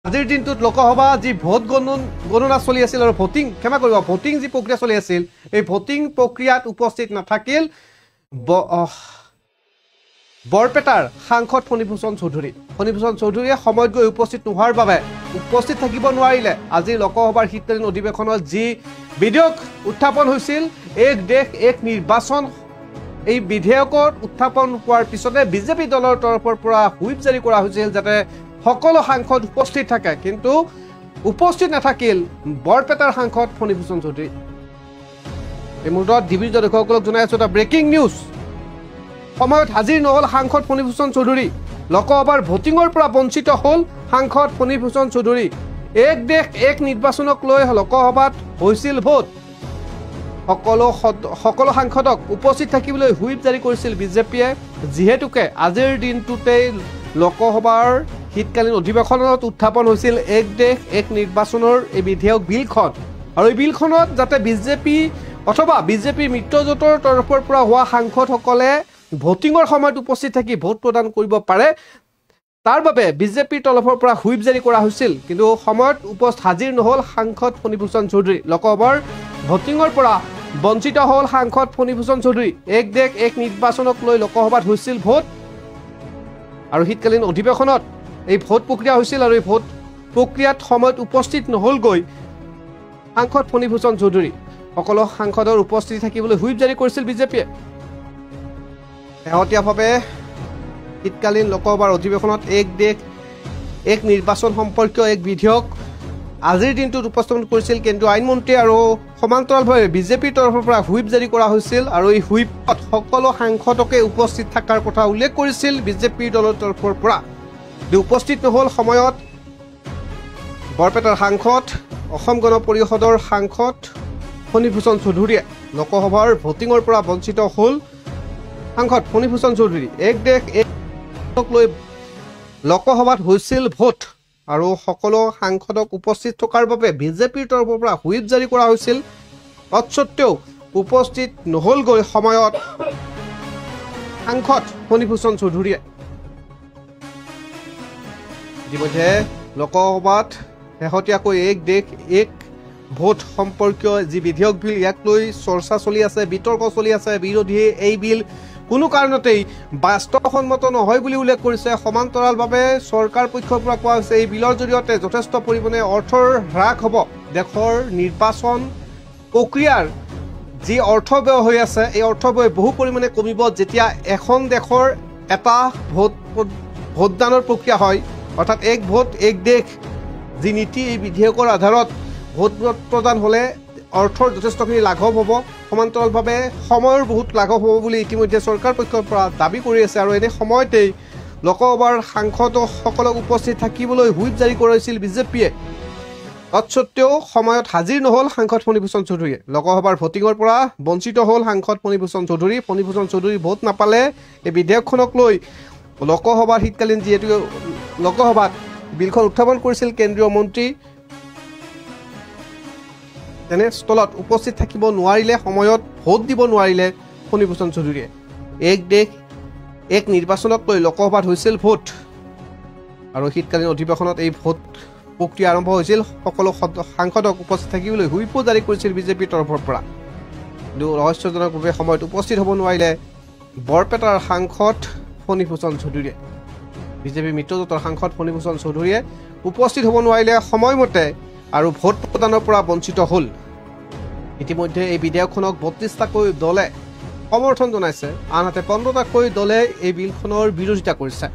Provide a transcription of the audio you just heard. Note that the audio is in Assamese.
আজিৰ দিনটোত লোকসভা যি ভোট গণনা চলি আছিল আৰু ভোটিং ক্ষমা কৰিব ভোটিং যি প্ৰক্ৰিয়া চলি আছিল এই ভোটিং প্ৰক্ৰিয়াত উপস্থিত নাথাকিল বৰপেটাৰ সাংসদ ফণীভূষণ চৌধুৰীয়ে সময়ত গৈ উপস্থিত নোহোৱাৰ বাবে উপস্থিত থাকিব নোৱাৰিলে আজি লোকসভাৰ শীতকালীন অধিৱেশনত যি বিধেয়ক উত্থাপন হৈছিল এক দেশ এক নিৰ্বাচন এই বিধেয়কৰ উত্থাপন হোৱাৰ পিছতে বিজেপি দলৰ তৰফৰ পৰা হুইপ জাৰি কৰা হৈছিল যাতে সকলো সাংসদ উপস্থিত থাকে কিন্তু উপস্থিত নাথাকিল বৰপেটাৰ সাংসদ ফণীভূষণ চৌধুৰী এই মুহূৰ্তত ডিবিৰ দৰ্শকসকলক জনাই আছো এটা ব্ৰেকিং নিউজ সময়ত হাজিৰ নহল সাংসদ ফণীভূষণ চৌধুৰী লোকসভাৰ ভোটিঙৰ পৰা বঞ্চিত হল সাংসদ ফণীভূষণ চৌধুৰী এক দেশ এক নিৰ্বাচনক লৈ লোকসভাত হৈছিল ভোট সকলো সাংসদক উপস্থিত থাকিবলৈ হুইপ জাৰি কৰিছিল বিজেপিয়ে যিহেতুকে আজিৰ দিনটোতেই লোকসভাৰ শীতকালীন অধিৱেশনত উত্থাপন হৈছিল এক দেশ এক নিৰ্বাচনৰ এই বিধেয়ক বিলখন আৰু এই বিলখনত যাতে বিজেপি অথবা বিজেপি মিত্ৰজোঁটৰ তৰফৰ পৰা হোৱা সাংসদসকলে ভোটিঙৰ সময়ত উপস্থিত থাকি ভোট প্ৰদান কৰিব পাৰে তাৰ বাবে বিজেপিৰ তৰফৰ পৰা হুইপ জাৰি কৰা হৈছিল কিন্তু সময়ত উপস্থিত হাজিৰ নহল সাংসদ ফণীভূষণ চৌধুৰী লোকসভাৰ ভোটিঙৰ পৰা বঞ্চিত হল সাংসদ ফণীভূষণ চৌধুৰী এক দেশ এক নিৰ্বাচনক লৈ লোকসভাত হৈছিল ভোট আৰু শীতকালীন অধিৱেশনত এই ভোট প্ৰক্ৰিয়া হৈছিল আৰু এই ভোট প্ৰক্ৰিয়াত সময়ত উপস্থিত নহলগৈ সাংসদ ফণীভূষণ চৌধুৰী সকলো সাংসদৰ উপস্থিতি থাকিবলৈ হুইপ জাৰি কৰিছিল বিজেপিয়ে শেহতীয়াভাৱে শীতকালীন লোকসভাৰ অধিৱেশনত এক দেশ এক নিৰ্বাচন সম্পৰ্কীয় এক বিধেয়ক আজিৰ দিনটোত উপস্থাপন কৰিছিল কেন্দ্ৰীয় আইনমন্ত্ৰী আৰু সমান্তৰালভাৱে বিজেপিৰ তৰফৰ পৰা হুইপ জাৰি কৰা হৈছিল আৰু এই হুইপত সকলো সাংসদকে উপস্থিত থকাৰ কথা উল্লেখ কৰিছিল বিজেপিৰ দলৰ তৰফৰ পৰা উপস্থিত নহল সময়ত বৰপেটাৰ সাংসদ অসম গণ পৰিষদৰ সাংসদ ফণীভূষণ চৌধুৰীয়ে লোকসভাৰ ভোটিঙৰ পৰা বঞ্চিত হল সাংসদ ফণীভূষণ চৌধুৰী এক দেশ এক লৈ লোকসভাত হৈছিল ভোট আৰু সকলো সাংসদক উপস্থিত থকাৰ বাবে বিজেপিৰ তৰফৰ পৰা হুইপ জাৰি কৰা হৈছিল তৎসত্বেও উপস্থিত নহলগৈ সময়ত সাংসদ ফণীভূষণ চৌধুৰীয়ে ইতিমধ্যে লোকসভাত শেহতীয়াকৈ এক দেশ এক ভোট সম্পৰ্কীয় যি বিধেয়ক বিল ইয়াক লৈ চৰ্চা চলি আছে বিতৰ্ক চলি আছে বিৰোধীয়ে এই বিল কোনো কাৰণতেই বাস্তৱসন্মত নহয় বুলি উল্লেখ কৰিছে সমান্তৰালভাৱে চৰকাৰ পক্ষৰ পৰা কোৱা হৈছে এই বিলৰ জৰিয়তে যথেষ্ট পৰিমাণে অৰ্থৰ হ্ৰাস হ'ব দেশৰ নিৰ্বাচন প্ৰক্ৰিয়াৰ যি অৰ্থ ব্যয় হৈ আছে এই অৰ্থ ব্যয় বহু পৰিমাণে কমিব যেতিয়া এখন দেশৰ এটা ভোটদানৰ প্ৰক্ৰিয়া হয় অৰ্থাৎ এক ভোট এক দেশ যি নীতি এই বিধেয়কৰ আধাৰত ভোট প্ৰদান হ'লে অৰ্থৰ যথেষ্টখিনি লাঘৱ হ'ব সমান্তৰালভাৱে সময়ৰ বহুত লাঘৱ হ'ব বুলি ইতিমধ্যে চৰকাৰ পক্ষৰ পৰা দাবী কৰি আছে আৰু এনে সময়তেই লোকসভাৰ সাংসদসকলক উপস্থিত থাকিবলৈ হুইপ জাৰি কৰিছিল বিজেপিয়ে তৎসত্বেও সময়ত হাজিৰ নহল সাংসদ ফণীভূষণ চৌধুৰীয়ে লোকসভাৰ ভোটিঙৰ পৰা বঞ্চিত হল সাংসদ ফণীভূষণ চৌধুৰী ভোট নাপালে এই বিধেয়কখনক লৈ লোকসভাৰ শীতকালীন যিহেতু লোকসভাত বিলখন উত্থাপন কৰিছিল কেন্দ্ৰীয় মন্ত্ৰী তেনেস্থলত উপস্থিত থাকিব নোৱাৰিলে সময়ত ভোট দিব নোৱাৰিলে ফণীভূষণ চৌধুৰীয়ে এক দেশ এক নিৰ্বাচনক লৈ লোকসভাত হৈছিল ভোট আৰু শীতকালীন অধিৱেশনত এই ভোট প্ৰক্ৰিয়া আৰম্ভ হৈছিল সকলো সাংসদক উপস্থিত থাকিবলৈ হুইপো জাৰি কৰিছিল বিজেপিৰ তৰফৰ পৰা কিন্তু ৰহস্যজনকভাৱে সময়ত উপস্থিত হ'ব নোৱাৰিলে বৰপেটাৰ সাংসদ ফণীভূষণ চৌধুৰীয়ে বিজেপি মিত্ৰজোঁটৰ সাংসদ ফণীভূষণ চৌধুৰীয়ে উপস্থিত হ'ব নোৱাৰিলে সময়মতে আৰু ভোট প্ৰদানৰ পৰা বঞ্চিত হল ইতিমধ্যে এই বিধেয়কখনক ৩২টাকৈ দলে সমৰ্থন জনাইছে আনহাতে ১৫টাকৈ দলে এই বিলখনৰ বিৰোধিতা কৰিছে